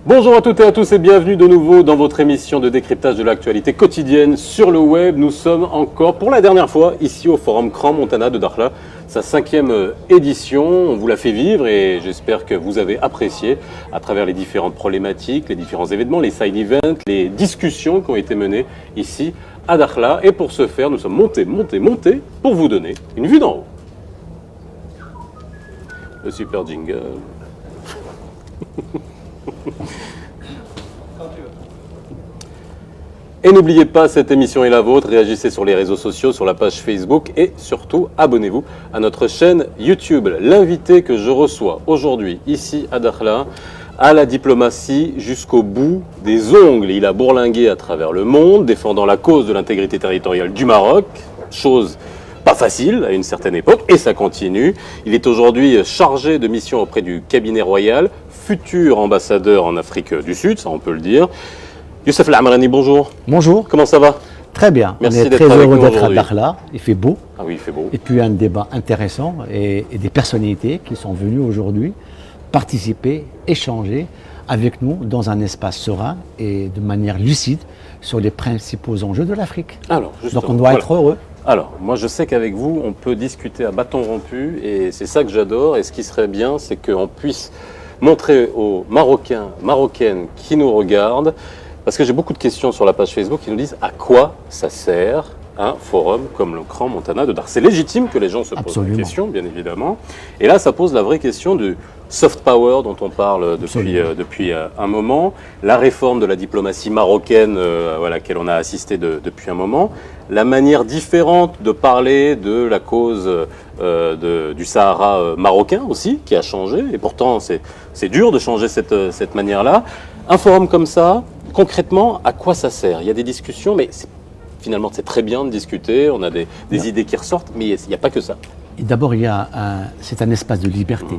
Bonjour à toutes et à tous et bienvenue de nouveau dans votre émission de décryptage de l'actualité quotidienne sur le web. Nous sommes encore pour la dernière fois ici au Forum Crans-Montana de Dakhla, sa 5e édition. On vous l'a fait vivre et j'espère que vous avez apprécié à travers les différentes problématiques, les différents événements, les side events, les discussions qui ont été menées ici à Dakhla. Et pour ce faire, nous sommes montés pour vous donner une vue d'en haut. Le super jingle. Et n'oubliez pas, cette émission est la vôtre. Réagissez sur les réseaux sociaux, sur la page Facebook et surtout, abonnez-vous à notre chaîne YouTube. L'invité que je reçois aujourd'hui, ici à Dakhla, a la diplomatie jusqu'au bout des ongles. Il a bourlingué à travers le monde, défendant la cause de l'intégrité territoriale du Maroc, chose pas facile à une certaine époque, et ça continue. Il est aujourd'hui chargé de mission auprès du cabinet royal, futur ambassadeur en Afrique du Sud, ça on peut le dire. Youssef El Amrani, bonjour. Bonjour. Comment ça va? Très bien. Merci on est d'être très avec heureux nous d'être à aujourd'hui. Dakhla. Il fait beau. Ah oui, il fait beau. Et puis un débat intéressant et des personnalités qui sont venues aujourd'hui participer, échanger avec nous dans un espace serein et de manière lucide sur les principaux enjeux de l'Afrique. Alors, justement, Donc on doit être heureux. Alors, moi je sais qu'avec vous, on peut discuter à bâton rompu et c'est ça que j'adore. Et ce qui serait bien, c'est qu'on puisse montrer aux Marocains, Marocaines qui nous regardent, parce que j'ai beaucoup de questions sur la page Facebook qui nous disent à quoi ça sert un forum comme le Crans-Montana de Dakhla. C'est légitime que les gens se posent Absolument. la question, bien évidemment. Et là, ça pose la vraie question du soft power dont on parle depuis un moment, la réforme de la diplomatie marocaine à laquelle on a assisté depuis un moment, la manière différente de parler de la cause du Sahara marocain aussi, qui a changé, et pourtant c'est dur de changer cette manière-là. Un forum comme ça, concrètement, à quoi ça sert? Il y a des discussions, mais finalement c'est très bien de discuter, on a des idées qui ressortent, mais il n'y a pas que ça. Et d'abord, c'est un espace de liberté.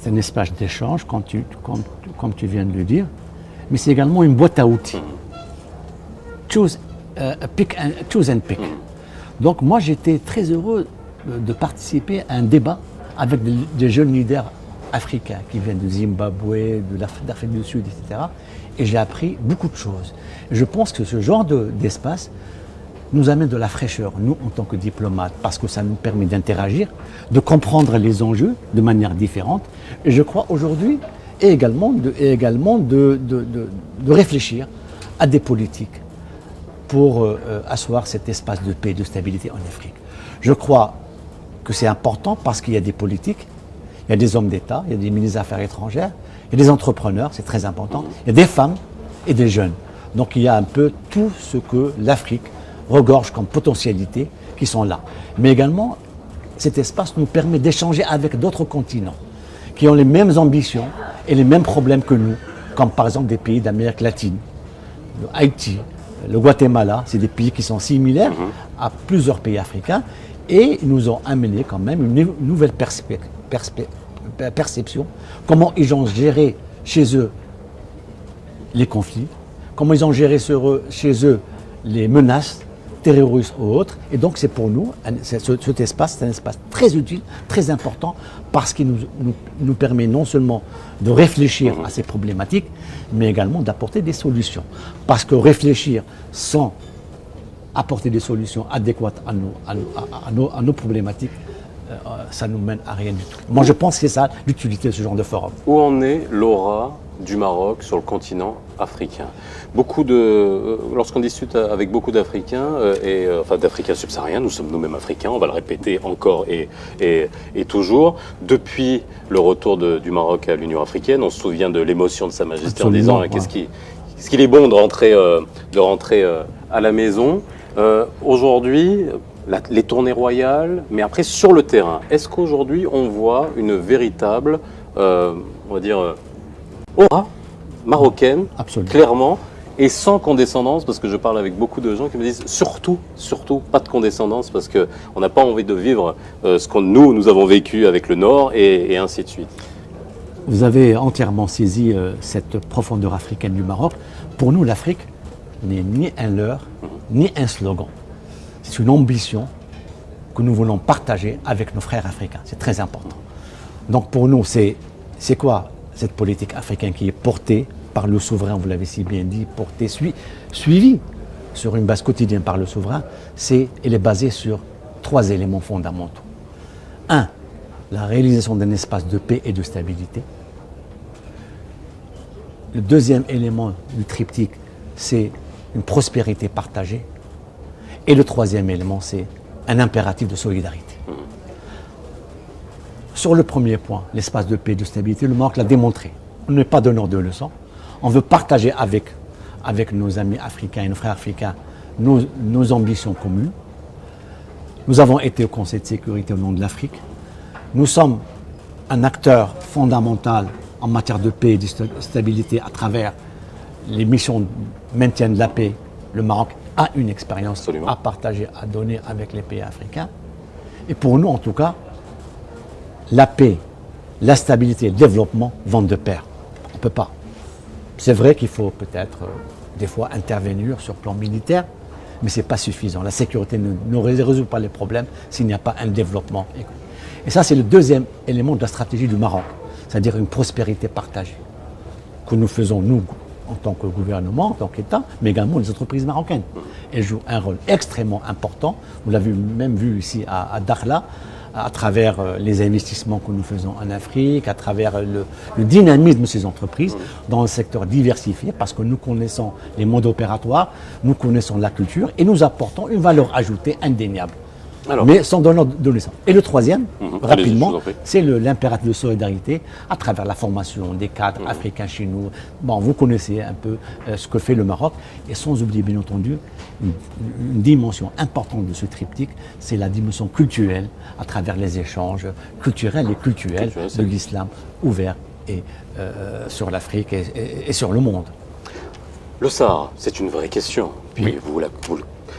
C'est un espace d'échange, comme tu viens de le dire, mais c'est également une boîte à outils. Choose and pick. Donc moi, j'étais très heureux de participer à un débat avec des jeunes leaders africains qui viennent de Zimbabwe, d'Afrique du Sud, etc. Et j'ai appris beaucoup de choses. Je pense que ce genre d'espace nous amène de la fraîcheur, nous, en tant que diplomates, parce que ça nous permet d'interagir, de comprendre les enjeux de manière différente. Et je crois aujourd'hui, et également de réfléchir à des politiques pour asseoir cet espace de paix et de stabilité en Afrique. Je crois que c'est important parce qu'il y a des politiques, il y a des hommes d'État, il y a des ministres des Affaires étrangères, il y a des entrepreneurs, c'est très important, il y a des femmes et des jeunes. Donc il y a un peu tout ce que l'Afrique regorge comme potentialités qui sont là. Mais également, cet espace nous permet d'échanger avec d'autres continents qui ont les mêmes ambitions et les mêmes problèmes que nous, comme par exemple des pays d'Amérique latine, Haïti, le Guatemala, c'est des pays qui sont similaires à plusieurs pays africains et ils nous ont amené quand même une nouvelle perception, comment ils ont géré chez eux les conflits, comment ils ont géré chez eux les menaces terroristes ou autres. Et donc c'est pour nous, cet espace, c'est un espace très utile, très important, parce qu'il nous permet non seulement de réfléchir à ces problématiques, mais également d'apporter des solutions. Parce que réfléchir sans apporter des solutions adéquates à nos problématiques, ça nous mène à rien du tout. Moi je pense que c'est ça l'utilité de ce genre de forum. Où en est l'aura du Maroc sur le continent africain? Lorsqu'on discute avec beaucoup d'Africains, enfin d'Africains subsahariens, nous sommes nous-mêmes Africains, on va le répéter encore et toujours. Depuis le retour du Maroc à l'Union africaine, on se souvient de l'émotion de Sa Majesté en disant qu'est-ce qu'il est bon de rentrer à la maison. Aujourd'hui, les tournées royales, mais après sur le terrain, est-ce qu'aujourd'hui on voit une véritable, on va dire, aura marocaine, Absolument. Clairement, et sans condescendance, parce que je parle avec beaucoup de gens qui me disent surtout pas de condescendance, parce qu'on n'a pas envie de vivre ce que nous avons vécu avec le Nord, et ainsi de suite. Vous avez entièrement saisi cette profondeur africaine du Maroc. Pour nous, l'Afrique n'est ni un leurre, ni un slogan. C'est une ambition que nous voulons partager avec nos frères africains. C'est très important. Donc pour nous, c'est quoi? cette politique africaine qui est portée par le souverain, vous l'avez si bien dit, portée, suivie sur une base quotidienne par le souverain, elle est basée sur 3 éléments fondamentaux. 1, la réalisation d'un espace de paix et de stabilité. Le deuxième élément du triptyque, c'est une prospérité partagée. Et le troisième élément, c'est un impératif de solidarité. Sur le premier point, l'espace de paix et de stabilité, le Maroc l'a démontré. On n'est pas donneur de leçons. On veut partager avec nos amis africains et nos frères africains nos ambitions communes. Nous avons été au Conseil de sécurité au nom de l'Afrique. Nous sommes un acteur fondamental en matière de paix et de stabilité à travers les missions de maintien de la paix. Le Maroc a une expérience à partager, à donner avec les pays africains. Et pour nous, en tout cas, la paix, la stabilité et le développement vont de pair. On ne peut pas. C'est vrai qu'il faut peut-être des fois intervenir sur le plan militaire, mais ce n'est pas suffisant. La sécurité ne résout pas les problèmes s'il n'y a pas un développement. Et ça, c'est le deuxième élément de la stratégie du Maroc, c'est-à-dire une prospérité partagée, que nous faisons, nous, en tant que gouvernement, en tant qu'État, mais également les entreprises marocaines. Elles jouent un rôle extrêmement important. Vous l'avez même vu ici à Dakhla, à travers les investissements que nous faisons en Afrique, à travers le dynamisme de ces entreprises dans un secteur diversifié, parce que nous connaissons les modes opératoires, nous connaissons la culture et nous apportons une valeur ajoutée indéniable. Alors, mais sans donner de leçons. Et le troisième, rapidement, c'est l'impératif de solidarité à travers la formation des cadres africains chez nous. Bon, vous connaissez un peu ce que fait le Maroc. Et sans oublier, bien entendu, une dimension importante de ce triptyque, c'est la dimension culturelle à travers les échanges culturels et cultuels de l'islam ouvert sur l'Afrique et sur le monde. Le Sahara, c'est une vraie question. Puis vous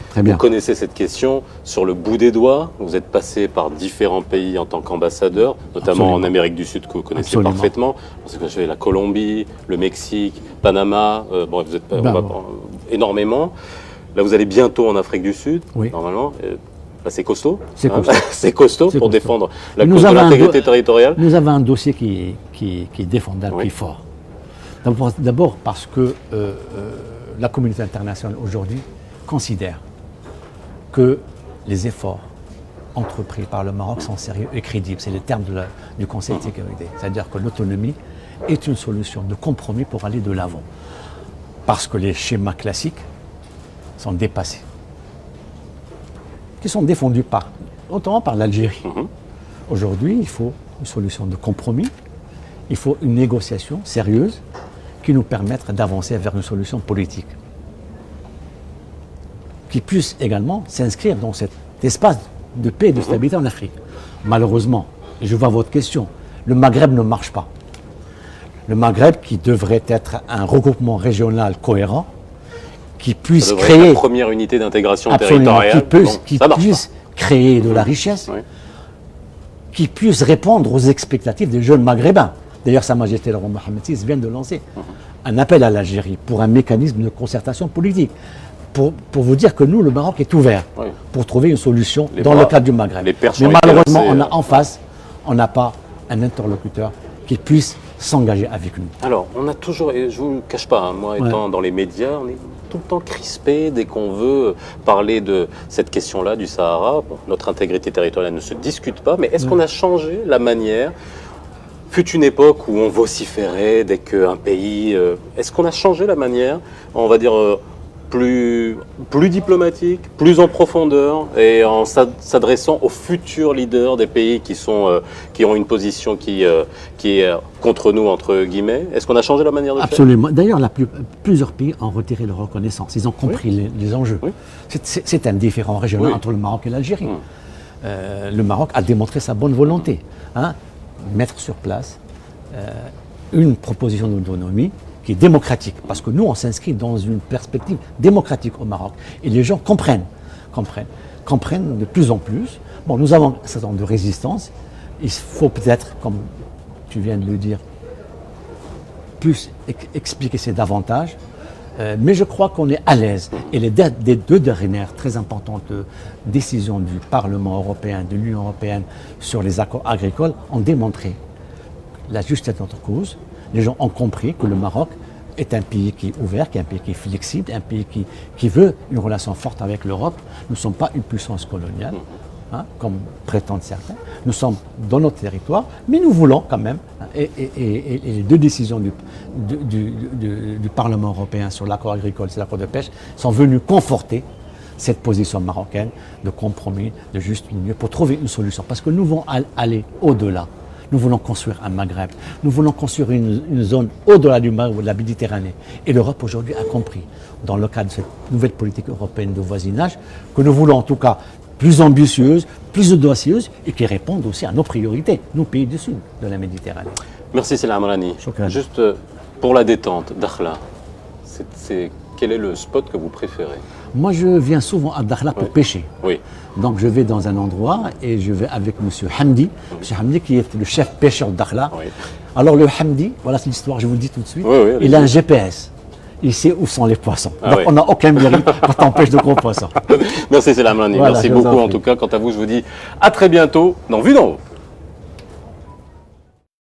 Très bien. Vous connaissez cette question sur le bout des doigts. Vous êtes passé par différents pays en tant qu'ambassadeur, notamment en Amérique du Sud que vous connaissez parfaitement. Parce que j'ai la Colombie, le Mexique, Panama. Bon, vous êtes énormément. Là, vous allez bientôt en Afrique du Sud, normalement. Là, c'est costaud. C'est costaud. C'est costaud pour défendre la cause de l'intégrité territoriale. Nous avons un dossier qui est défendable, qui est fort. D'abord parce que la communauté internationale aujourd'hui considère que les efforts entrepris par le Maroc sont sérieux et crédibles. C'est le terme du Conseil de sécurité. C'est-à-dire que l'autonomie est une solution de compromis pour aller de l'avant. Parce que les schémas classiques sont dépassés. Qui sont défendus notamment par l'Algérie. Aujourd'hui, il faut une solution de compromis. Il faut une négociation sérieuse qui nous permette d'avancer vers une solution politique, qui puisse également s'inscrire dans cet espace de paix et de stabilité en Afrique. Malheureusement, et je vois votre question, le Maghreb ne marche pas. Le Maghreb, qui devrait être un regroupement régional cohérent, qui puisse créer la première unité d'intégration territoriale, qui puisse créer de la richesse, qui puisse répondre aux expectatives des jeunes maghrébins. D'ailleurs, Sa Majesté le roi Mohammed VI vient de lancer un appel à l'Algérie pour un mécanisme de concertation politique. Pour vous dire que nous, le Maroc est ouvert pour trouver une solution dans le cadre du Maghreb. Mais malheureusement, en face, on n'a pas un interlocuteur qui puisse s'engager avec nous. Alors, on a toujours, et je ne vous le cache pas, moi étant dans les médias, on est tout le temps crispé dès qu'on veut parler de cette question-là du Sahara. Bon, notre intégrité territoriale ne se discute pas, mais est-ce qu'on a changé la manière? Fut une époque où on vociférait dès qu'un pays... est-ce qu'on a changé la manière, on va dire... plus diplomatique, plus en profondeur et en s'adressant aux futurs leaders des pays qui ont une position qui est contre nous, entre guillemets. Est-ce qu'on a changé la manière de faire? Absolument. D'ailleurs, plusieurs pays ont retiré leur reconnaissance. Ils ont compris les enjeux. C'est un différend régional entre le Maroc et l'Algérie. Le Maroc a démontré sa bonne volonté. Mettre sur place une proposition d'autonomie qui est démocratique, parce que nous, on s'inscrit dans une perspective démocratique au Maroc. Et les gens comprennent de plus en plus. Bon, nous avons un certain nombre de résistances. Il faut peut-être, comme tu viens de le dire, plus expliquer ces davantage. Mais je crois qu'on est à l'aise. Et les deux dernières très importantes décisions du Parlement européen, de l'Union européenne sur les accords agricoles ont démontré la justesse de notre cause, Les gens ont compris que le Maroc est un pays qui est ouvert, qui est un pays qui est flexible, un pays qui veut une relation forte avec l'Europe. Nous ne sommes pas une puissance coloniale, hein, comme prétendent certains. Nous sommes dans notre territoire, mais nous voulons quand même, et les deux décisions du Parlement européen sur l'accord agricole et l'accord de pêche sont venues conforter cette position marocaine de compromis, de juste milieu, pour trouver une solution. Parce que nous voulons aller au-delà. Nous voulons construire un Maghreb. Nous voulons construire une zone au-delà du Maghreb, de la Méditerranée. Et l'Europe aujourd'hui a compris, dans le cadre de cette nouvelle politique européenne de voisinage, que nous voulons en tout cas plus ambitieuse, plus audacieuse et qui répondent aussi à nos priorités, nos pays du sud de la Méditerranée. Merci Salah Amrani. Shukran. Juste pour la détente, Dakhla, quel est le spot que vous préférez? Moi, je viens souvent à Dakhla pour pêcher. Oui. Donc, je vais dans un endroit et je vais avec M. Hamdi. M. Hamdi qui est le chef pêcheur de Dakhla. Oui. Alors, le Hamdi, voilà c'est l'histoire, je vous le dis tout de suite. Oui, oui, il a un GPS. Il sait où sont les poissons. Ah Donc, oui. on n'a aucun mérite quand on pêche de gros poissons. Merci Salah Amrani. Voilà, Merci je vous beaucoup en en prie. tout cas. Quant à vous, je vous dis à très bientôt dans Vue d'en haut.